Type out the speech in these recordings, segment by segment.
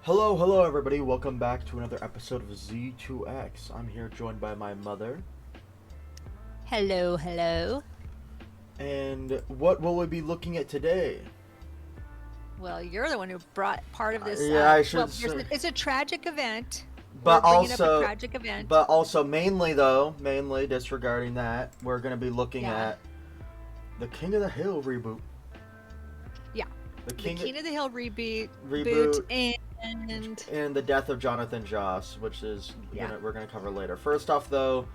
Hello everybody, welcome back to another episode of Z2X. I'm here joined by my mother. Hello, hello. And what will we be looking at today? Well, you're the one who brought part of this. Yeah, I should Well, say. it's a tragic event. We're But bringing up a also, tragic event. but also mainly disregarding that, we're going to be looking Yeah. at the King of the Hill reboot. Yeah. The The King, King of the Hill reboot, reboot and and the death of Jonathan Joss, which is yeah, we're going to cover later. First off though,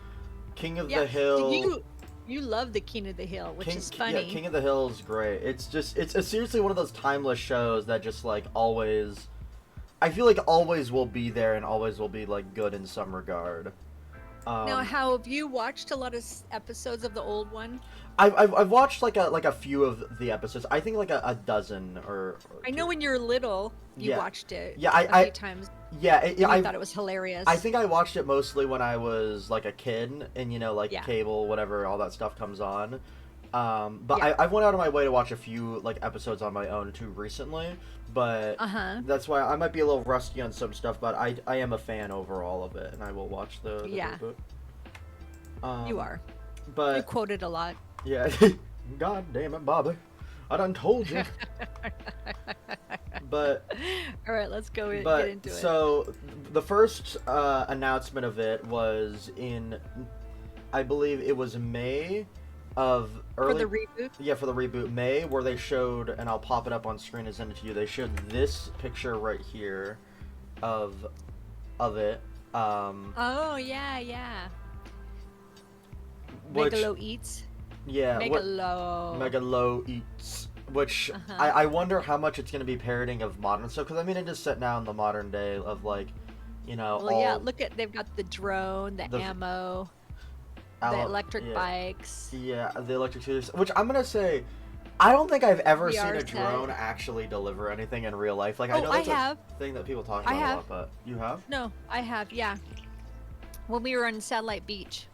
King of yeah. the Hill. You love the King of the Hill, which is funny. Yeah, King of the Hill is great. It's seriously one of those timeless shows that just like always, I feel like always will be there and always will be like good in some regard. Now, how have you watched a lot of episodes of the old one? I've watched like a few of the episodes. I think like a dozen or I know two. when you were little, you Yeah. watched it. Yeah, a few times. I thought it was hilarious. I think I watched it mostly when I was like a kid, and like Yeah. cable, whatever, all that stuff comes on. But Yeah. I've went out of my way to watch a few like episodes on my own too recently. But that's why I might be a little rusty on some stuff. But I am a fan overall of it, and I will watch the Yeah. reboot. You are. But You quoted a lot. yeah, God damn it, Bobby, I done told you. But All right, let's go get But into it. so the first announcement of it was in, I believe it was May of early. For the reboot? Yeah, for the reboot, May, where they showed, and I'll pop it up on screen and send it to you. They showed this picture right here, of it. Oh yeah. Which, Megalo eats. yeah, Megalo. Eats. Which Uh-huh. I wonder how much it's going to be parodying of modern stuff, because I mean it is set now in the modern day of like, Well, yeah. Look at they've got the drone, the ammo, the electric yeah. bikes. Yeah, the electric scooters. Which I'm gonna say, I don't think I've ever seen VR a set. drone actually deliver anything in real life. Like I Oh, know I that's have. a thing that people talk I about a have. lot, but you have? No, I have. Yeah. When we were on Satellite Beach.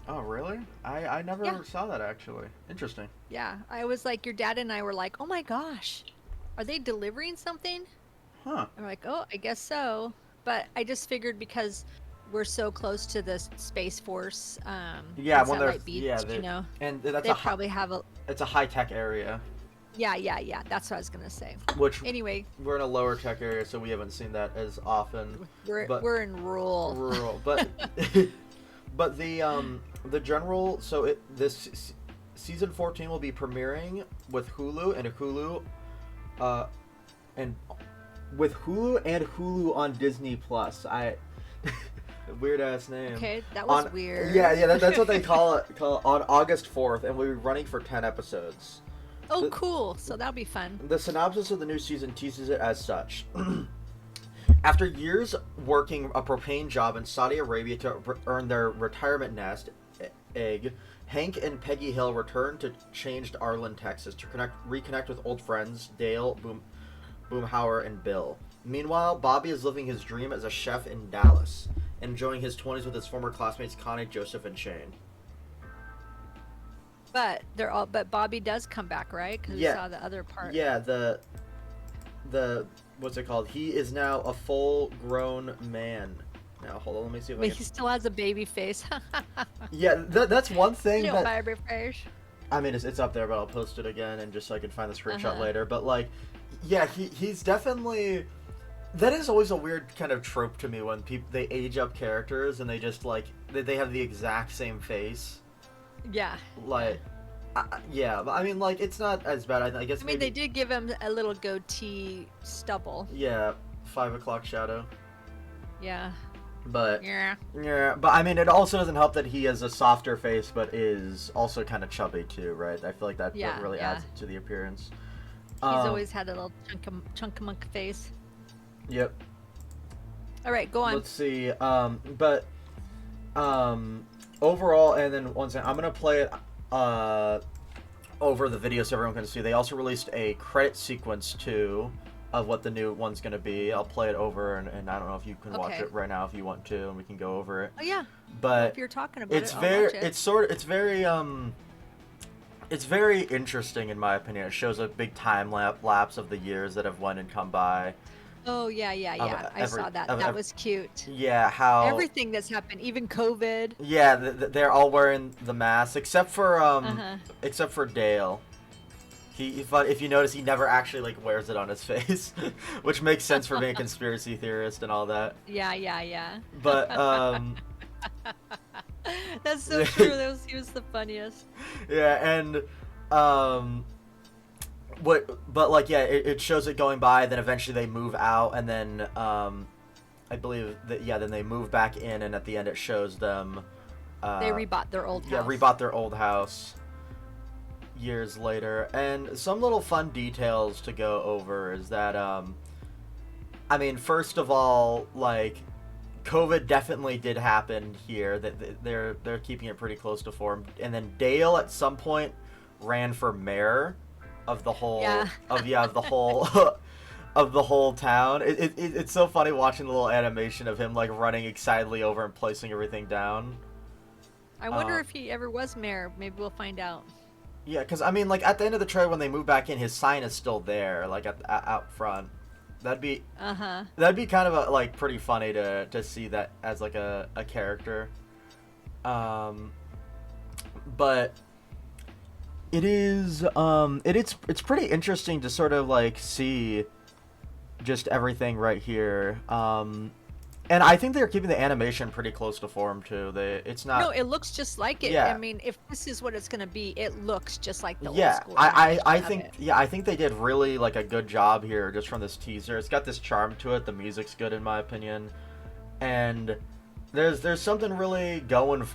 Oh, really? I never Yeah. saw that actually. Interesting. Yeah, I was like, your dad and I were like, oh my gosh, are they delivering something? Huh. I'm like, oh, I guess so. But I just figured because we're so close to the Space Force, Yeah, in when they're Satellite Beach, and that's they probably have a. it's a high tech area. Yeah. That's what I was gonna say. Which Anyway, we're in a lower tech area, so we haven't seen that as often. but we're in rural. but but the general, so this season 14 will be premiering with Hulu and with Hulu and Hulu on Disney Plus. Weird ass name. Okay, that was weird. Yeah, that's what they call it on August 4th, and we'll be running for 10 episodes. Oh, cool. So that'll be fun. The synopsis of the new season teases it as such. After years working a propane job in Saudi Arabia to earn their retirement nest egg, Hank and Peggy Hill return to changed Arlen, Texas to reconnect with old friends Dale, Boomhauer, and Bill. Meanwhile, Bobby is living his dream as a chef in Dallas, enjoying his 20s with his former classmates Connie, Joseph, and Shane. But But Bobby does come back, right? Because Yeah. we saw the other part. Yeah, the what's it called? He is now a full-grown man. Now, hold on, let me see if I But can... he still has a baby face. Yeah, that's one thing Little that... baby face. I mean, it's up there, but I'll post it again and just so I can find the screenshot Uh-huh. later. But, like, yeah, he's definitely... That is always a weird kind of trope to me when they age up characters and they just, like, they have the exact same face. Yeah. Like... yeah, but I mean, like, it's not as bad. I guess I mean, maybe... they did give him a little goatee stubble. Yeah, 5 o'clock shadow. Yeah. But... Yeah. Yeah, but I mean, it also doesn't help that he has a softer face, but is also kind of chubby too, right? I feel like that Yeah, really yeah. adds to the appearance. He's always had a little chunk-a-monk face. Yep. All right, go on. Let's see. Overall, and then once again, I'm gonna play it over the video so everyone can see. They also released a credit sequence too of what the new one's gonna be. I'll play it over, and I don't know if you can watch Okay. it right now if you want to, and we can go over it. Oh yeah. But If you're talking about it's it, I'll very, watch it. it's very interesting in my opinion. It shows a big time lapse of the years that have went and come by, Oh yeah, yeah, Of yeah. I every saw that. of That ev- was cute. yeah, how Everything that's happened, even COVID. yeah, they're all wearing the mask Uh-huh. except for Dale. If you notice, he never actually like wears it on his face, which makes sense for being a conspiracy theorist and all that. Yeah, yeah, yeah. But That's so true. He was the funniest. yeah, and um, but like yeah, it shows it going by. Then eventually they move out, and then I believe that yeah, then they move back in, and at the end it shows them. They rebought their old Yeah, house. rebought their old house years later. And some little fun details to go over is that I mean, first of all, like COVID definitely did happen here. That they're keeping it pretty close to form. And then Dale at some point ran for mayor of the whole Yeah. of the whole of the whole town. It's so funny watching the little animation of him like running excitedly over and placing everything down. I wonder if he ever was mayor. Maybe we'll find out. Yeah, because I mean, like at the end of the trailer when they move back in, his sign is still there, like out front. That'd be Uh-huh. that'd be kind of like pretty funny to see that as like a character. But it's pretty interesting to sort of like see just everything right here. And I think they're keeping the animation pretty close to form too. It's not. No, it looks just like it. Yeah. I mean, if this is what it's gonna be, it looks just like the old Yeah, school. I animation of think it. yeah, I think they did really like a good job here just from this teaser. It's got this charm to it. The music's good in my opinion, and there's something really going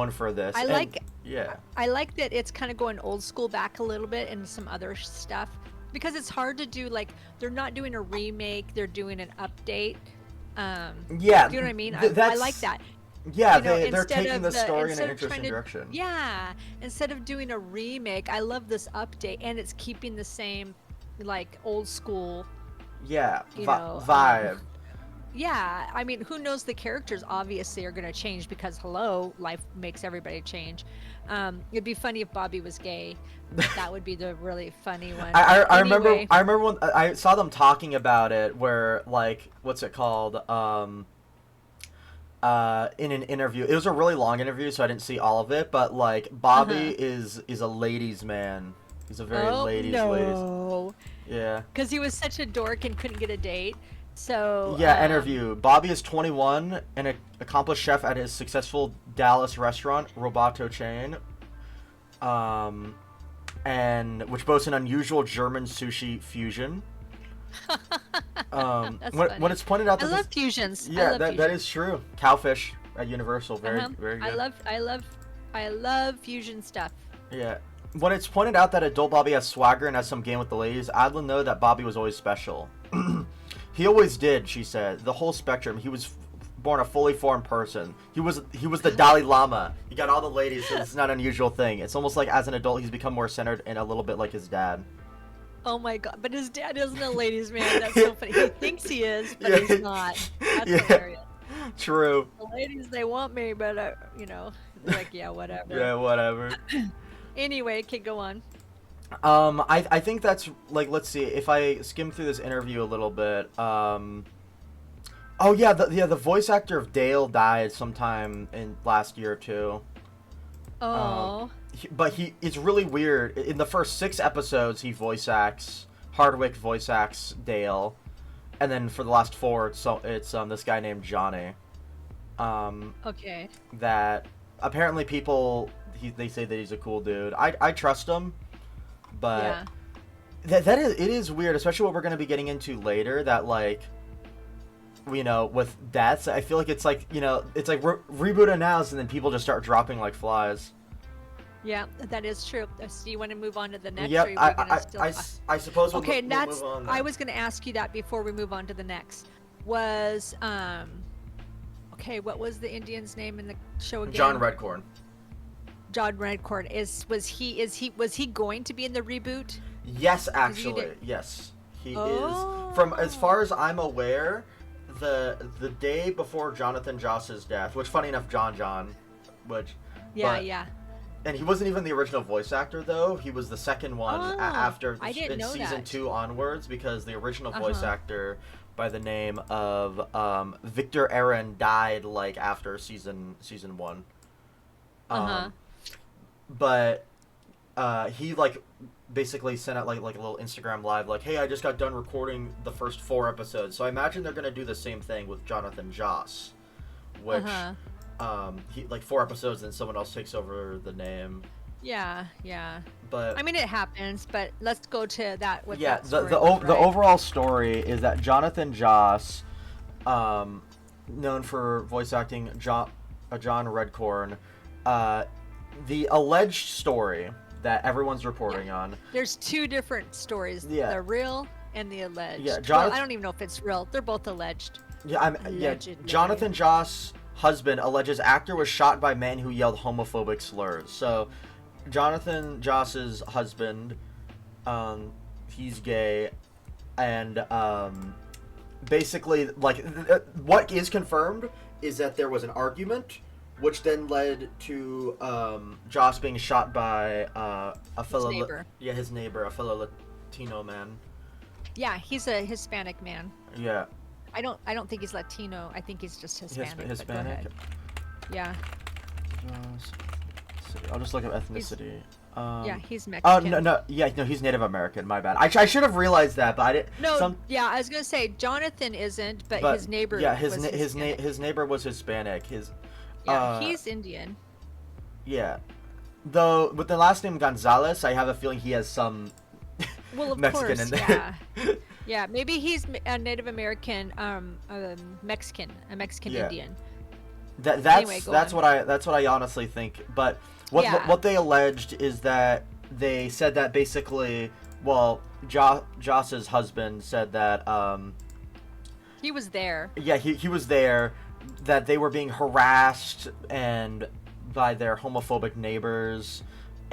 for this. I And, like yeah. I like that it's kind of going old school back a little bit and some other stuff because it's hard to do. Like they're not doing a remake; they're doing an update. Yeah, Do you know what I mean? I that's like that. Yeah, You know, they're instead taking of the story in an instead of interesting trying to- direction. Yeah, instead of doing a remake, I love this update, and it's keeping the same, like old school. Yeah, You know, vibe. Yeah, I mean, who knows? The characters obviously are going to change because hello, life makes everybody change. It'd be funny if Bobby was gay. That would be the really funny one. I Anyway, remember when I saw them talking about it where like what's it called in an interview. It was a really long interview so I didn't see all of it, but like Bobby is a ladies man. He's a very ladies. no, Yeah. because he was such a dork and couldn't get a date. So Yeah, interview. Bobby is 21 and an accomplished chef at his successful Dallas restaurant, Roboto chain. And which boasts an unusual German sushi fusion. That's when funny. it's pointed out I that love fusions. I yeah, love that fusions. is true. Cowfish at Universal, very Uh-huh. very good. I love fusion stuff. Yeah. When it's pointed out that adult Bobby has swagger and has some game with the ladies, Adlin know that Bobby was always special. He always did, she said. The whole spectrum. He was born a fully formed person. He was the Dalai Lama. He got all the ladies, so it's not an unusual thing. It's almost like as an adult he's become more centered and a little bit like his dad. Oh my god! But his dad isn't a ladies' man. That's so funny. He thinks he is, but Yeah. he's not. That's Yeah. hilarious. True. The ladies, they want me, but they're like, yeah, whatever. Yeah, whatever. Anyway, kid, go on. I think that's like, let's see if I skim through this interview a little bit. Oh yeah, the voice actor of Dale died sometime in last year or two. Oh, But it's really weird. In the first 6 episodes, Hardwick voice acts Dale, and then for the last 4, it's this guy named Johnny. okay. That apparently they say that he's a cool dude. I trust him, but Yeah. it is weird, especially what we're gonna be getting into later. That like, with deaths, I feel like it's like it's like reboot announced, and then people just start dropping like flies. Yeah, that is true. So you want to move on to the next? Yep, or are we gonna still... I suppose we'll, Okay, we'll that's. move on. I was going to ask you that before we move on to the next. Was okay, what was the Indian's name in the show again? John Redcorn. John Redcorn. Was he going to be in the reboot? Yes, he actually, did- yes, he Oh. is. From as far as I'm aware, the day before Jonathan Joss's death, which funny enough, John, which Yeah, but- yeah. and he wasn't even the original voice actor though. He was the second one Oh, after I didn't know season that. 2 onwards, because the original voice Uh-huh. actor by the name of Victor Aaron died like after season 1. Uh-huh. But he like basically sent out like a little Instagram live like, hey, I just got done recording the first 4 episodes. So I imagine they're gonna do the same thing with Jonathan Joss, which he like 4 episodes, then someone else takes over the name. Yeah, yeah. But I mean, it happens, but let's go to that. What yeah, that story the was, right? overall story is that Jonathan Joss, known for voice acting John Redcorn, the alleged story that everyone's reporting on. There's 2 different stories. Yeah. The real and the alleged. Yeah, Well, I don't even know if it's real. They're both alleged. Yeah, Allegedly. Jonathan Joss' husband alleges actor was shot by man who yelled homophobic slurs. So, Jonathan Joss's husband, he's gay, and basically, like, what is confirmed is that there was an argument, which then led to Joss being shot by a fellow his neighbor, a fellow Latino man. Yeah, he's a Hispanic man. Yeah. I don't think he's Latino. I think he's just Hispanic. Hispanic. Yeah. I'll just look up ethnicity. Yeah, he's Mexican. Oh no, he's Native American. My bad. I should have realized that, but I didn't. No, yeah, I was gonna say Jonathan isn't, but his neighbor. Yeah, his neighbor was Hispanic. He's Indian. Yeah, though with the last name Gonzalez, I have a feeling he has some of Mexican course, in there. Yeah. Yeah, maybe he's a Native American, Mexican, a Mexican Indian. That's what I honestly think. But what they alleged is that they said that basically, well, Joss's husband said that he was there. Yeah, he was there. That they were being harassed and by their homophobic neighbors.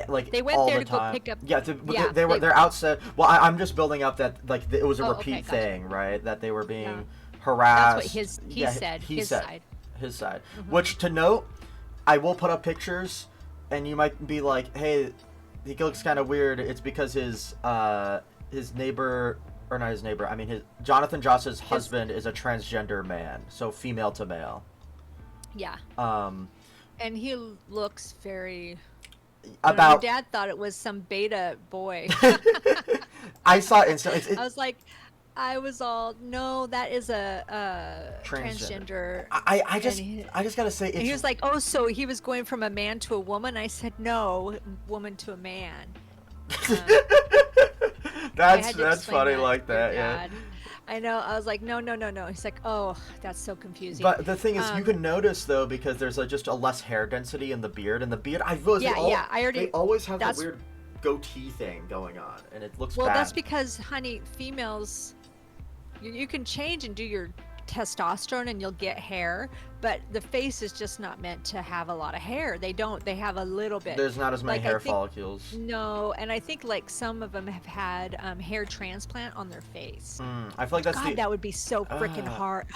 Like they went all there the to time. go pick up. They're outside. Well, I'm just building up that like it was a repeat gotcha. thing, right? That they were being harassed. That's what he said. His side. His side. Mm-hmm. Which to note, I will put up pictures, and you might be like, "Hey, he looks kind of weird." It's because his neighbor, or not his neighbor. I mean, his Jonathan Joss's husband is a transgender man, so female to male. Yeah. And he looks very. About my dad thought it was some beta boy. I saw it instantly. I was all, no, that is a transgender. I just gotta say, he was like, oh, so he was going from a man to a woman. I said, no, woman to a man. That's funny like that, yeah. I know. I was like, no. He's like, oh, that's so confusing. But the thing is, you can notice though, because there's just a less hair density in the beard, and the beard, I realized they always have that weird goatee thing going on, and it looks bad. Well, that's because, honey, females, you can change and do your testosterone and you'll get hair, but the face is just not meant to have a lot of hair. They have a little bit. There's not as many hair follicles. No, and I think like some of them have had hair transplant on their face. I feel like that would be so freaking hard.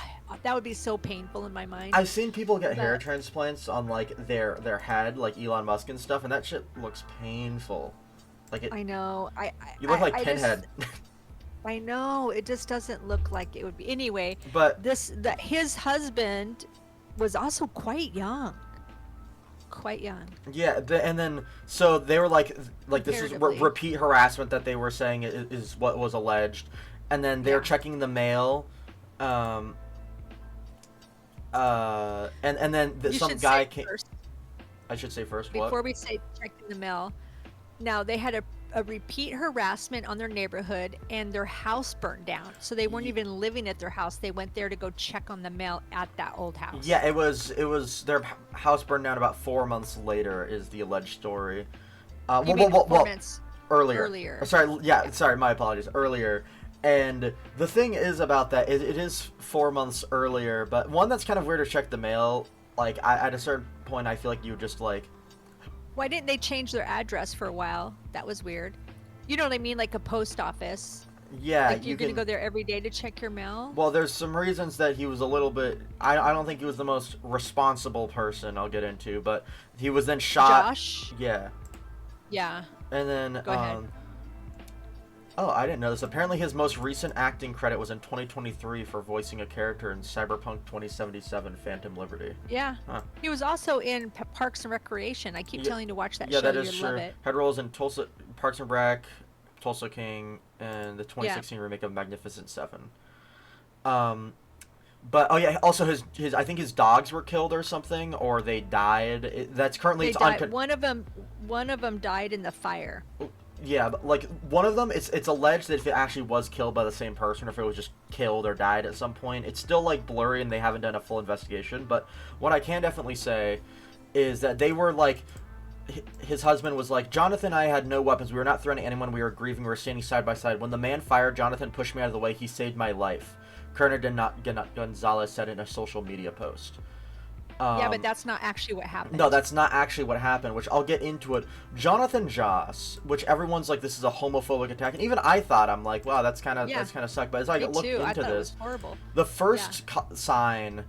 That would be so painful in my mind. I've seen people get hair transplants on like their head, like Elon Musk and stuff, and that shit looks painful. Like I know. You look like Pinhead. I know, it just doesn't look like it would be. Anyway, but his husband was also quite young. Yeah, and then so they were like this is repeat harassment that they were saying is what was alleged, and then they're checking the mail, and then some guy came. I should say first what? Before we say checking the mail, now they had a repeat harassment on their neighborhood, and their house burned down. So they weren't even living at their house. They went there to go check on the mail at that old house. Yeah, it was their house burned down about 4 months later is the alleged story. 4 months earlier. Sorry, my apologies. Earlier. And the thing is about that, it is 4 months earlier, but one that's kind of weird to check the mail. Like, at a certain point, I feel like you just like. Why didn't they change their address for a while? That was weird. You know what I mean? Like a post office. Yeah. Like you're going to go there every day to check your mail? Well, there's some reasons that he was a little bit... I don't think he was the most responsible person I'll get into, but he was then shot... Josh? Yeah. Yeah. And then... Go ahead. Oh, I didn't know this. Apparently, his most recent acting credit was in 2023 for voicing a character in Cyberpunk 2077: Phantom Liberty. Yeah. Huh. He was also in Parks and Recreation. I keep Yeah, telling you to watch that yeah, show. that is You'd love true. it. Had roles in Tulsa, Parks and Rec, Tulsa King, and the Yeah. 2016 remake of Magnificent Seven. Um, but oh yeah, also his I think his dogs were killed or something, or they died. That's currently They it's died. on. One of them died in the fire. Yeah, but like one of them, it's alleged that if it actually was killed by the same person, or if it was just killed or died at some point, it's still like blurry and they haven't done a full investigation. But what I can definitely say is that they were like, his husband was like, Jonathan and I had no weapons. We were not threatening anyone. We were grieving. We were standing side by side. When the man fired, Jonathan pushed me out of the way. He saved my life. Colonel Gonzalez said in a social media post. Yeah, but that's not actually what happened. No, that's not actually what happened, which I'll get into it. Jonathan Joss, which everyone's like, this is a homophobic attack, and even I thought, I'm like, wow, that's kind of sucked. But as I Me looked too. I into thought it this, was horrible. the first sign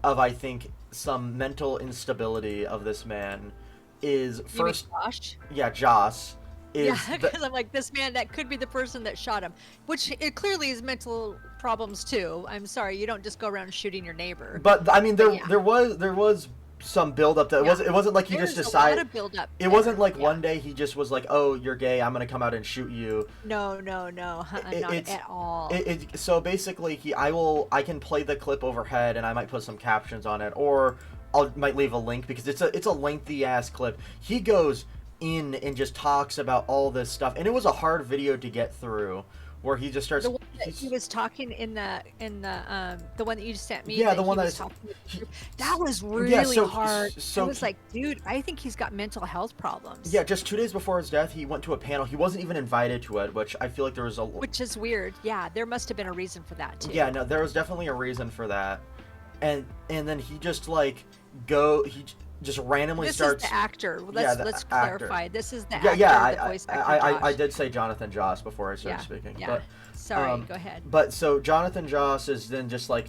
of, I think, some mental instability of this man is first. You mean Josh? Yeah, Joss. Yeah, because I'm like, this man, that could be the person that shot him, which it clearly is mental problems too. I'm sorry, you don't just go around shooting your neighbor. But I mean, there was some build up. That it wasn't like he just decided. A lot of build up. It wasn't like one day he just was like, "Oh, you're gay. I'm gonna come out and shoot you." No, not at all. So basically, I can play the clip overhead, and I might put some captions on it, or might leave a link because it's a lengthy ass clip. He goes in and just talks about all this stuff, and it was a hard video to get through, where he just starts. The one that he was talking in the one that you just sent me. Yeah, the one that was really hard. So I was like, dude, I think he's got mental health problems. Yeah, just 2 days before his death, he went to a panel. He wasn't even invited to it, which I feel like there was which is weird. Yeah, there must have been a reason for that too. Yeah, no, there was definitely a reason for that, and then he just just randomly starts. This is the actor. Let's clarify. This is the actor. I did say Jonathan Joss before I started speaking. Yeah. But, sorry, go ahead. But so Jonathan Joss is then just like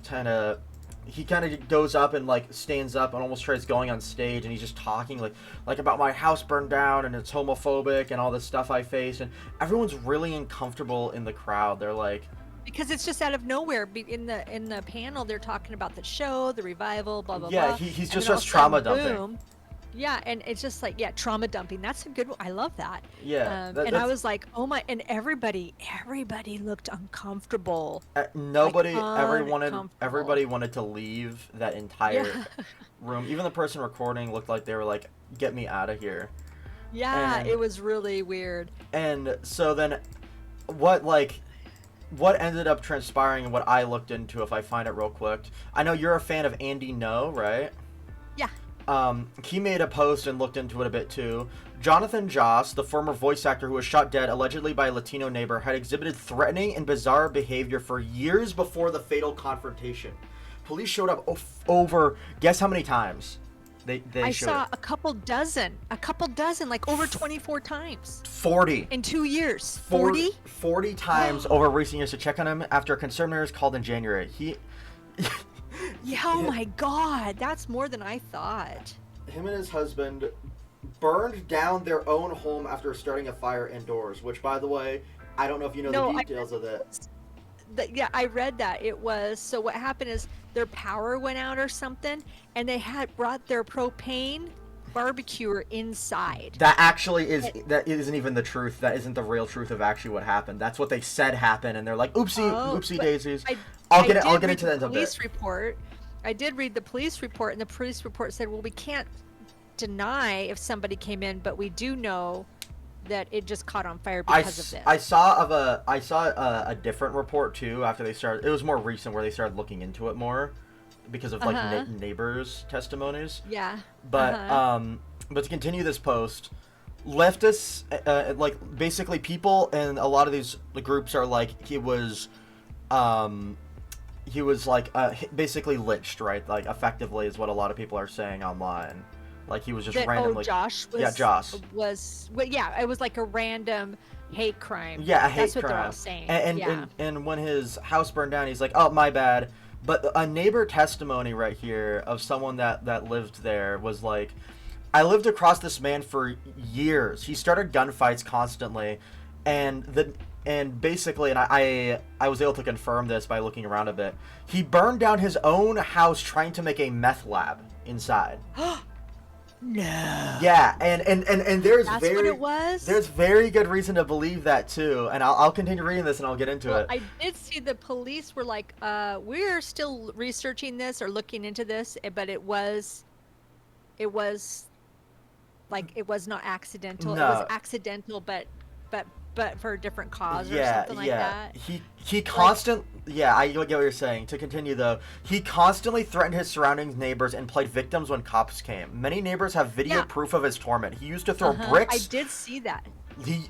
he kind of goes up and like stands up and almost tries going on stage, and he's just talking like about my house burned down and it's homophobic and all this stuff I faced, and everyone's really uncomfortable in the crowd. They're like. Because it's just out of nowhere. In the panel, they're talking about the show, the revival, blah blah blah. Yeah, he's just trauma dumping. Boom. Yeah, and it's just like trauma dumping. That's a good one. I love that. Yeah, and I was like, oh my! And everybody looked uncomfortable. Everybody wanted to leave that entire room. Even the person recording looked like they were like, "Get me out of here." Yeah, it was really weird. And so then, what ended up transpiring and what I looked into, if I find it real quick. I know you're a fan of Andy No, right? Yeah. He made a post and looked into it a bit too. Jonathan Joss, the former voice actor who was shot dead allegedly by a Latino neighbor, had exhibited threatening and bizarre behavior for years before the fatal confrontation. Police showed up over, guess how many times? I saw a couple dozen, like over 24 times. 40. In 2 years. 40? 40 times over recent years to check on him after concerned neighbors called in January. Yeah, oh my God, that's more than I thought. Him and his husband burned down their own home after starting a fire indoors, which, by the way, I don't know if you know the details of that. Yeah, I read that. It was, so what happened is their power went out or something, and they had brought their propane barbecuer inside. That isn't even the truth. That isn't the real truth of actually what happened. That's what they said happened, and they're like, oopsie daisies. I'll get into that in a bit. I did read the police report, and the police report said, well, we can't deny if somebody came in, but we do know that it just caught on fire because of this. I saw a different report too after they started. It was more recent where they started looking into it more because of like neighbors' testimonies. Yeah. But but to continue this post, leftists like basically people in a lot of these groups are like he was like basically lynched, right? Like effectively is what a lot of people are saying online. Like he was just randomly. Josh was. Yeah, Josh was. Well, yeah, it was like a random hate crime. Yeah, a hate crime. That's what they're all saying. And when his house burned down, he's like, "Oh, my bad." But a neighbor testimony right here of someone that lived there was like, "I lived across this man for years. He started gunfights constantly, and and basically, and I was able to confirm this by looking around a bit. He burned down his own house trying to make a meth lab inside. No. Yeah, and there's That's very what it was? there's very good reason to believe that too. And I'll continue reading this and I'll get into it. I did see the police were like, we're still researching this or looking into this, but it was like it was not accidental. No. It was accidental, but for a different cause or something like that. He constant. Yeah, I get what you're saying. To continue though, he constantly threatened his surrounding neighbors and played victims when cops came. Many neighbors have video proof of his torment. He used to throw bricks. I did see that. He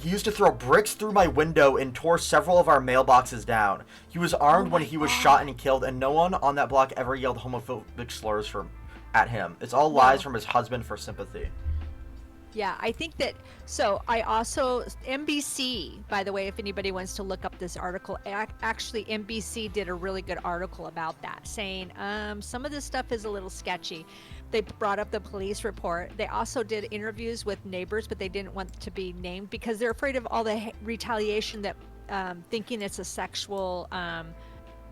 used to throw bricks through my window and tore several of our mailboxes down. He was armed when he was shot and killed, and no one on that block ever yelled homophobic slurs at him. It's all lies from his husband for sympathy. Yeah, I think that. So I also NBC, by the way, if anybody wants to look up this article, actually NBC did a really good article about that, saying some of this stuff is a little sketchy. They brought up the police report. They also did interviews with neighbors, but they didn't want to be named because they're afraid of all the retaliation that thinking it's a sexual A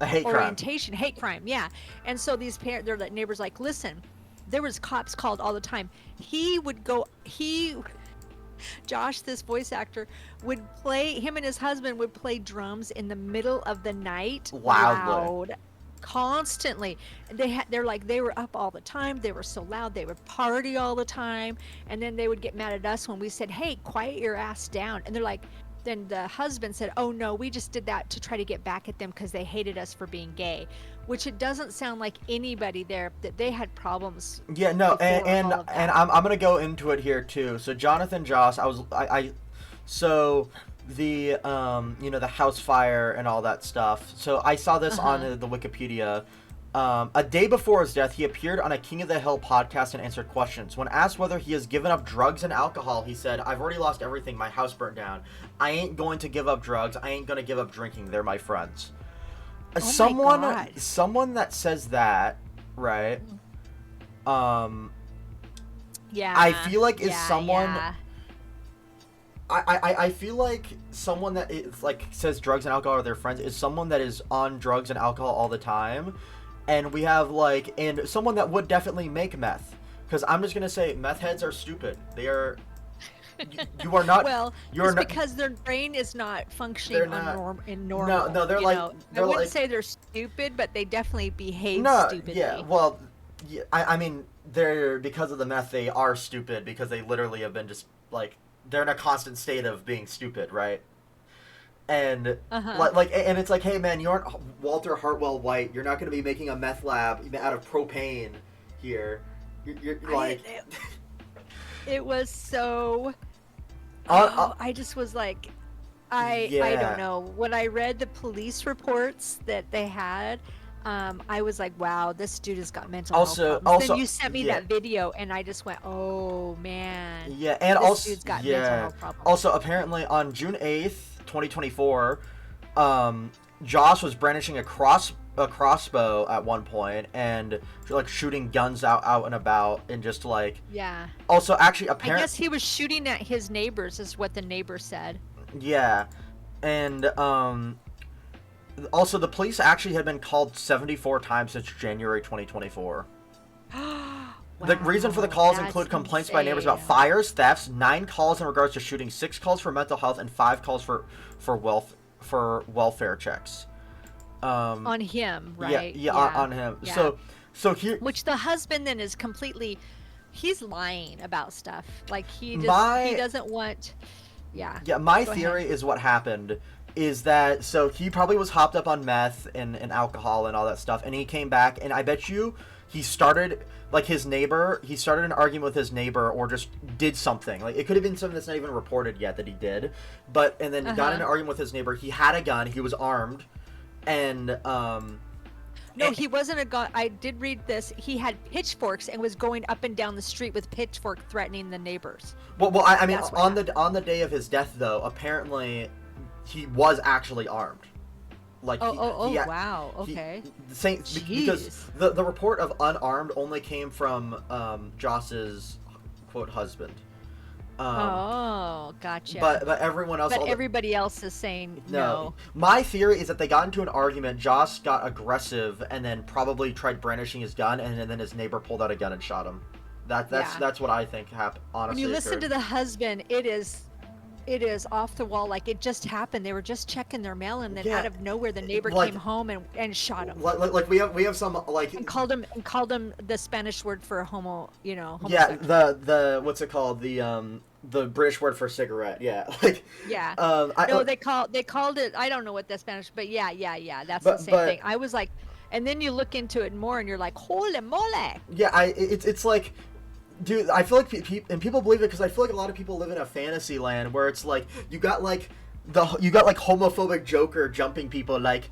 hate orientation, hate crime. Yeah, and so these they're like neighbors, like, listen. There was cops called all the time. Josh, this voice actor, him and his husband would play drums in the middle of the night. Loud. Constantly. They're like, they were up all the time. They were so loud. They would party all the time. And then they would get mad at us when we said, hey, quiet your ass down. And they're like, then the husband said, oh no, we just did that to try to get back at them because they hated us for being gay, which it doesn't sound like anybody there that they had problems. Yeah, no, and I'm gonna go into it here too. So Jonathan Joss, so the the house fire and all that stuff. So I saw this on the Wikipedia. A day before his death, he appeared on a King of the Hill podcast and answered questions. When asked whether he has given up drugs and alcohol, he said, I've already lost everything. My house burnt down. I ain't going to give up drugs. I ain't going to give up drinking. They're my friends. Someone that says that, right? Yeah. I feel like is someone... Yeah. I feel like someone that is, like, says drugs and alcohol are their friends is someone that is on drugs and alcohol all the time. And we have, like, and someone that would definitely make meth. Because I'm just going to say, meth heads are stupid. They are... You are not... Well, it's because their brain is not functioning in normal. No, they're like... I wouldn't say they're stupid, but they definitely behave stupidly. Yeah, well, yeah, I mean, because of the meth, they are stupid because they literally have been just, like... They're in a constant state of being stupid, right? And and it's like, hey man, you aren't Walter Hartwell White. You're not going to be making a meth lab out of propane here. You're like, it was so. I just was like, I don't know. When I read the police reports that they had, I was like, wow, this dude has got mental health problems. Also, then you sent me that video, and I just went, oh man. Yeah, and this also, dude's got mental health problems. Also, apparently on June 8th, 2024, Josh was brandishing a crossbow at one point and like shooting guns out and about and just like. Yeah. Also, actually, I guess he was shooting at his neighbors, is what the neighbor said. Yeah, and also, the police actually had been called 74 times since January 2024. Wow, the reason for the calls include complaints by neighbors about fires, thefts, 9 calls in regards to shooting, 6 calls for mental health, and 5 calls for welfare checks. On him, right? Yeah, on him. Yeah. So here, which the husband then is completely, he's lying about stuff. Like he doesn't want. Yeah. Yeah, my theory is what happened is that, so he probably was hopped up on meth and alcohol and all that stuff, and he came back, and I bet you he started, like, he started an argument with his neighbor or just did something. Like, it could have been something that's not even reported yet that he did, and then got in an argument with his neighbor. He had a gun, he was armed, and, No, he wasn't a gun. I did read this. He had pitchforks and was going up and down the street with pitchfork threatening the neighbors. Well, I mean, on the day of his death, though, apparently he was actually armed. Like, wow, okay. Because the report of unarmed only came from Joss's quote husband. Oh, gotcha. But everyone else, But everybody else is saying no. My theory is that they got into an argument. Josh got aggressive and then probably tried brandishing his gun, and then his neighbor pulled out a gun and shot him. That's what I think happened. Honestly, When you listen to the husband, it is off the wall. Like it just happened. They were just checking their mail, and then out of nowhere, the neighbor came home and shot him. Like we have some like and called him the Spanish word for homo. Homosexual. Yeah, the what's it called, the British word for cigarette. Yeah, like yeah. They called it. I don't know what the Spanish, but yeah. That's the same thing. I was like, and then you look into it more, and you're like, holy moly. Yeah, it's like. Dude, I feel like people believe it because I feel like a lot of people live in a fantasy land where it's like you got like homophobic Joker jumping people like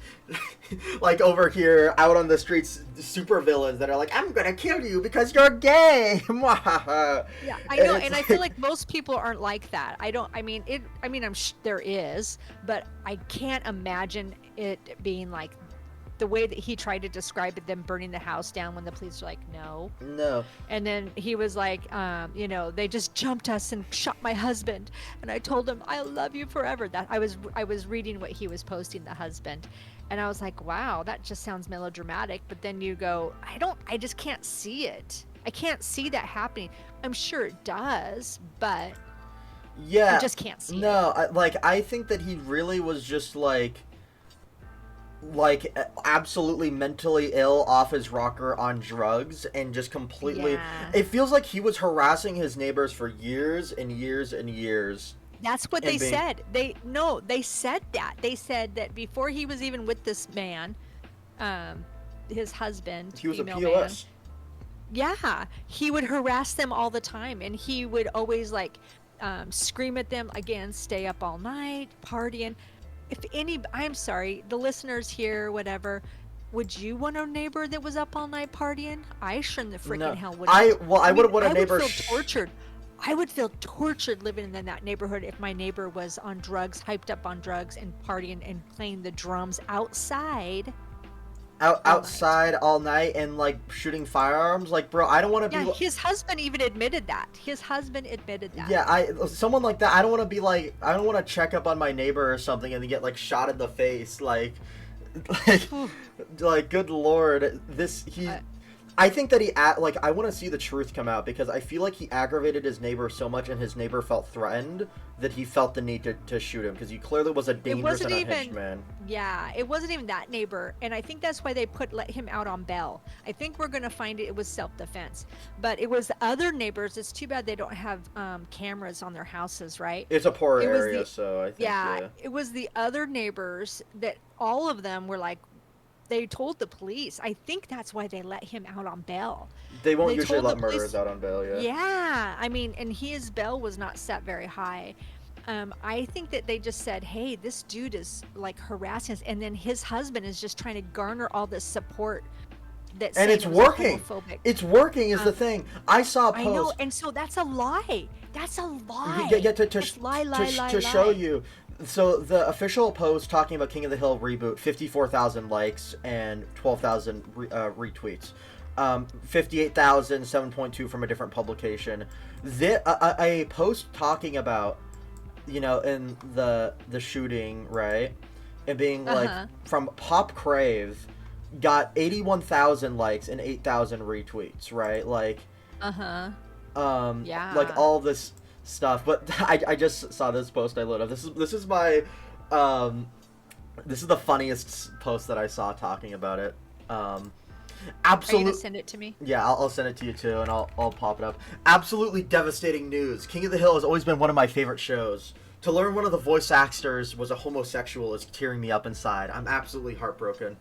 over here out on the streets, super villains that are like, I'm gonna kill you because you're gay. Yeah, I know, and I feel like most people aren't like that. There is, but I can't imagine it being like the way that he tried to describe it, them burning the house down when the police were like, no. And then he was like, they just jumped us and shot my husband. And I told him, I love you forever. That I was reading what he was posting, the husband. And I was like, wow, that just sounds melodramatic. But then you go, I just can't see it. I can't see that happening. I'm sure it does, but I just can't see it. I think that he really was just like absolutely mentally ill, off his rocker, on drugs, and just completely it feels like he was harassing his neighbors for years and years and years. That's what they said. They said that. They said that before he was even with this man, his husband, he was a POS. Yeah, he would harass them all the time, and he would always scream at them again, stay up all night, partying. I'm sorry, the listeners here, whatever, would you want a neighbor that was up all night partying? I sure in the freaking hell wouldn't. I would want a neighbor. I would feel tortured. I would feel tortured living in that neighborhood if my neighbor was on drugs, hyped up on drugs, and partying and playing the drums outside. Outside all night and shooting firearms, bro, I don't want to be. Yeah, his husband even admitted that. Yeah, someone like that. I don't want to be I don't want to check up on my neighbor or something and then get shot in the face, good lord, I think that I want to see the truth come out because I feel like he aggravated his neighbor so much and his neighbor felt threatened that he felt the need to shoot him because he clearly was a dangerous and unhinged man. Yeah, it wasn't even that neighbor, and I think that's why they let him out on bail. I think we're going to find it was self-defense, but it was the other neighbors. It's too bad they don't have cameras on their houses, right? It's a poor area, so I think. Yeah, it was the other neighbors that all of them were they told the police. I think that's why they let him out on bail. They won't usually let murderers out on bail, yeah. Yeah, and his bail was not set very high. I think that they just said, hey, this dude is harassing us, and then his husband is just trying to garner all this support. And it's working. It's working is the thing. I saw a post. I know, and so that's a lie. That's a lie. Yeah, to show you. So the official post talking about King of the Hill reboot, 54,000 likes and 12,000 retweets. 58,000, 7.2 from a different publication. A post talking about, in the shooting, right? And being from Pop Crave got 81,000 likes and 8,000 retweets, right? Yeah. All this stuff, but I just saw this post I lit up. This is my this is the funniest post that I saw talking about it. Absolutely. Are you gonna send it to me? Yeah, I'll send it to you too, and I'll pop it up. Absolutely devastating news. King of the Hill has always been one of my favorite shows. To learn one of the voice actors was a homosexual is tearing me up inside. I'm absolutely heartbroken.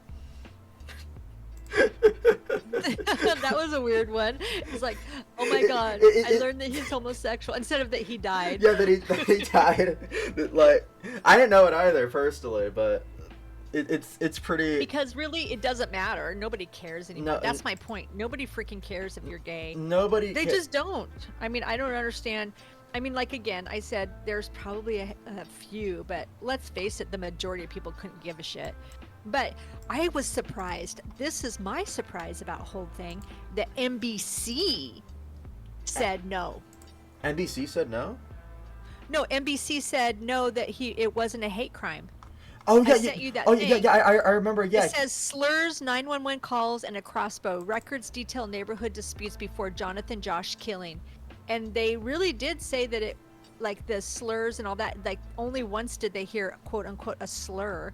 That was a weird one. It's oh my god, I learned that he's homosexual instead of that he died. Yeah, that he died. I didn't know it either personally, but it's pretty. Because really, it doesn't matter. Nobody cares anymore. No, that's my point. Nobody freaking cares if you're gay. They just don't. I don't understand. Again, I said there's probably a few, but let's face it, the majority of people couldn't give a shit. But I was surprised. This is my surprise about the whole thing. The NBC said no. NBC said no? No, NBC said no, that it wasn't a hate crime. Oh I yeah, yeah. sent you that Oh yeah, thing. yeah. I remember. It Yeah. says slurs, 911 calls, and a crossbow. Records detail neighborhood disputes before Jonathan Josh killing. And they really did say that it, like the slurs and all that, like only once did they hear quote unquote a slur.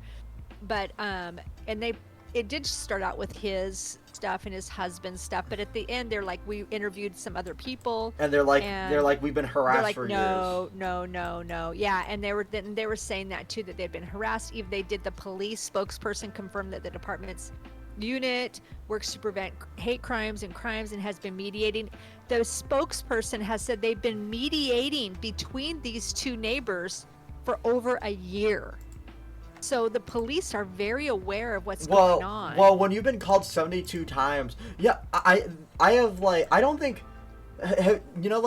But and they it did start out with his stuff and his husband's stuff, but at the end they're like, we interviewed some other people, And they're and like, we've been they're harassed like, for years. no, no, no, no. Yeah, and they were saying that too, that they'd been harassed. Even they did, the police spokesperson confirmed that the department's unit works to prevent hate crimes and has been mediating. The spokesperson has said they've been mediating between these two neighbors for over a year. So the police are very aware of what's going on. Well, when you've been called 72 times, yeah, I have like, I don't think, you know,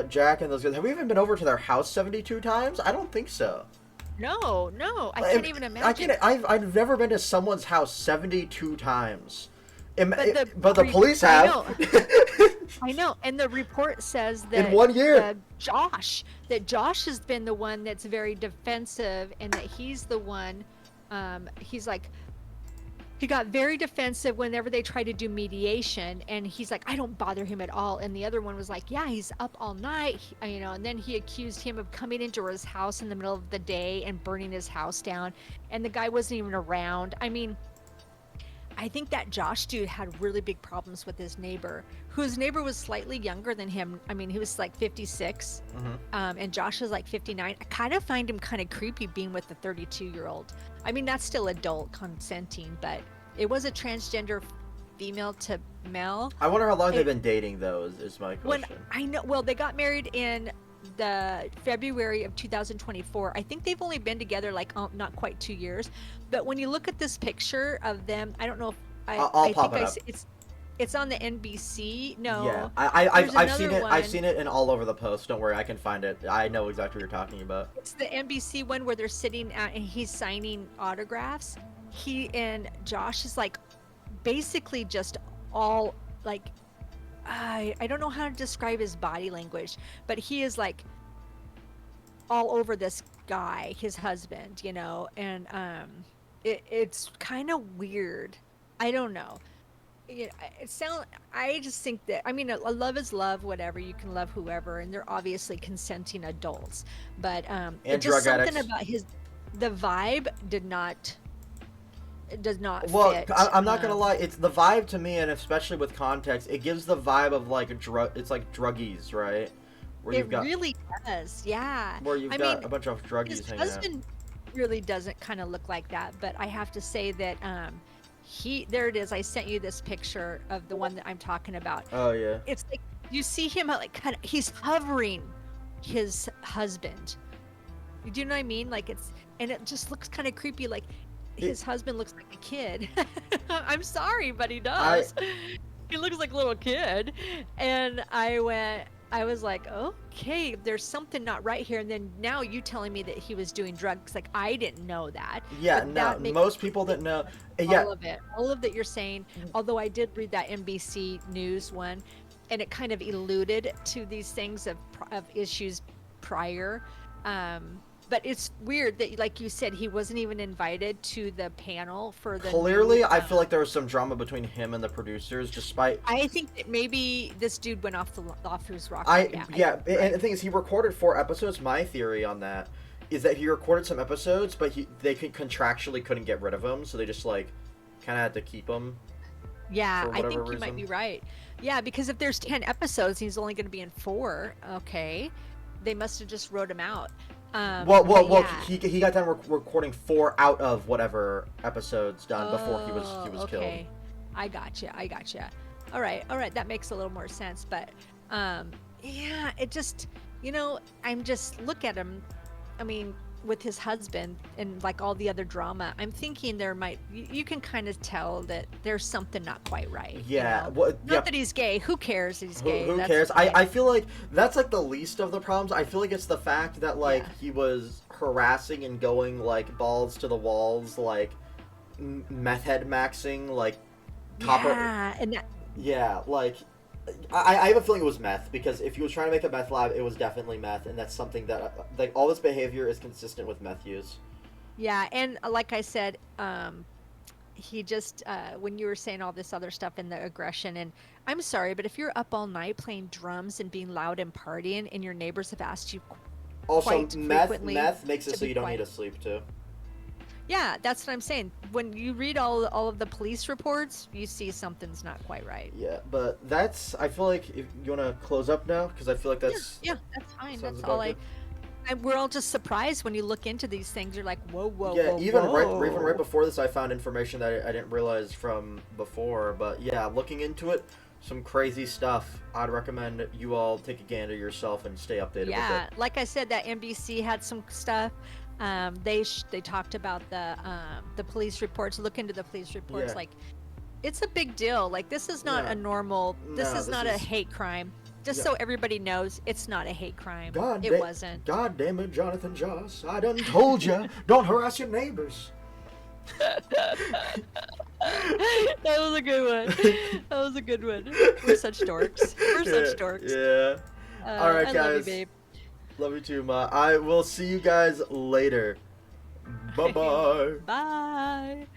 Jack and those guys, have we even been over to their house 72 times? I don't think so. No, no, I can't even imagine. I've never been to someone's house 72 times. But The police have. I know, and the report says that In 1 year. that Josh has been the one that's very defensive, and that he's the one. He's like, he got very defensive whenever they tried to do mediation, and he's like, I don't bother him at all. And the other one was like, yeah, he's up all night, you know. And then he accused him of coming into his house in the middle of the day and burning his house down, and the guy wasn't even around. I mean, I think that Josh dude had really big problems with his neighbor, whose neighbor was slightly younger than him. I mean, he was like 56, and Josh is like 59. I kind of find him kind of creepy being with the 32-year-old. I mean, that's still adult consenting, but it was a transgender female to male. I wonder how long they've been dating, though, is my question. I know, well, they got married in the February of 2024. I think they've only been together like not quite 2 years. But when you look at this picture of them, I don't know if I'll pop it up. It's on the NBC. No, yeah, I've seen it. One. I've seen it in all over the post. Don't worry, I can find it. I know exactly what you're talking about. It's the NBC one where they're sitting at, and he's signing autographs. He and Josh is like basically just all like, I don't know how to describe his body language, but he is like all over this guy, his husband, you know, and it's kind of weird. I don't know. I just think that, I mean, a love is love, whatever. You can love whoever, and they're obviously consenting adults. But And just drug something addicts. about the vibe does not Well, fit. I'm not gonna lie. It's the vibe to me, and especially with context, it gives the vibe of like it's like druggies, right? Where It you've got really does, yeah. where you've I got mean, a bunch of druggies his hanging out. husband really doesn't kind of look like that, but I have to say that there it is. I sent you this picture of the one that I'm talking about. Oh yeah. It's like you see him like he's hovering his husband. Do you know what I mean? Like and it just looks kind of creepy. Like his husband looks like a kid. I'm sorry, but he does. He looks like a little kid. And I was like, okay, there's something not right here. And then now you telling me that he was doing drugs, like I didn't know that. Yeah, But no, that makes most people didn't know. Yeah, all of that you're saying. Although I did read that NBC News one, and it kind of alluded to these things of issues prior. But it's weird that, like you said, he wasn't even invited to the panel for the. clearly, I feel like there was some drama between him and the producers, despite. I think that maybe this dude went off his rocker. And the thing is, he recorded 4 episodes. My theory on that is that he recorded some episodes, but they contractually couldn't get rid of him, so they just like kind of had to keep him. Yeah, I think you reason. might be right. Yeah, because if there's 10 episodes, he's only going to be in 4. Okay, they must have just wrote him out. Yeah. He got done recording 4 out of whatever episodes done before he was killed. Okay, I gotcha. All right, that makes a little more sense. But yeah, it just, I'm just look at him. I mean, with his husband and like all the other drama, I'm thinking you can kind of tell that there's something not quite right. Yeah. Not that he's gay. Who cares? He's gay. Who cares? I feel like that's like the least of the problems. I feel like it's the fact that like he was harassing and going like balls to the walls, like meth head maxing, like copper. Yeah, and that. Yeah, like I have a feeling it was meth, because if he was trying to make a meth lab, it was definitely meth, and that's something that, like, all this behavior is consistent with meth use. Yeah, and like I said, he just when you were saying all this other stuff and the aggression, and I'm sorry, but if you're up all night playing drums and being loud and partying, and your neighbors have asked you Also, quite frequently meth makes it to so be you don't need quiet. to sleep too. Yeah, that's what I'm saying. When you read all of the police reports, you see something's not quite right. Yeah, but that's. I feel like if you want to close up now, because I feel like Yeah, that's yeah, that's fine. sounds That's all about good. we're all just surprised when you look into these things. You're like, whoa, whoa, Yeah, whoa, even right whoa. before this, I found information that I didn't realize from before. But yeah, looking into it, some crazy stuff. I'd recommend you all take a gander yourself and stay updated with it. Yeah, like I said, that NBC had some stuff. They talked about the police reports. Look into the police reports. Yeah. Like, it's a big deal. Like, this is not No, a normal. This no, is this not a is. hate crime. Just Yeah. so everybody knows, it's not a hate crime. God, It wasn't. God damn it, Jonathan Joss! I done told ya, don't harass your neighbors. That was a good one. That was a good one. We're such dorks. We're such dorks. Yeah. All right, I guys. love you, babe. Love you too, Ma. I will see you guys later. Bye bye. Bye.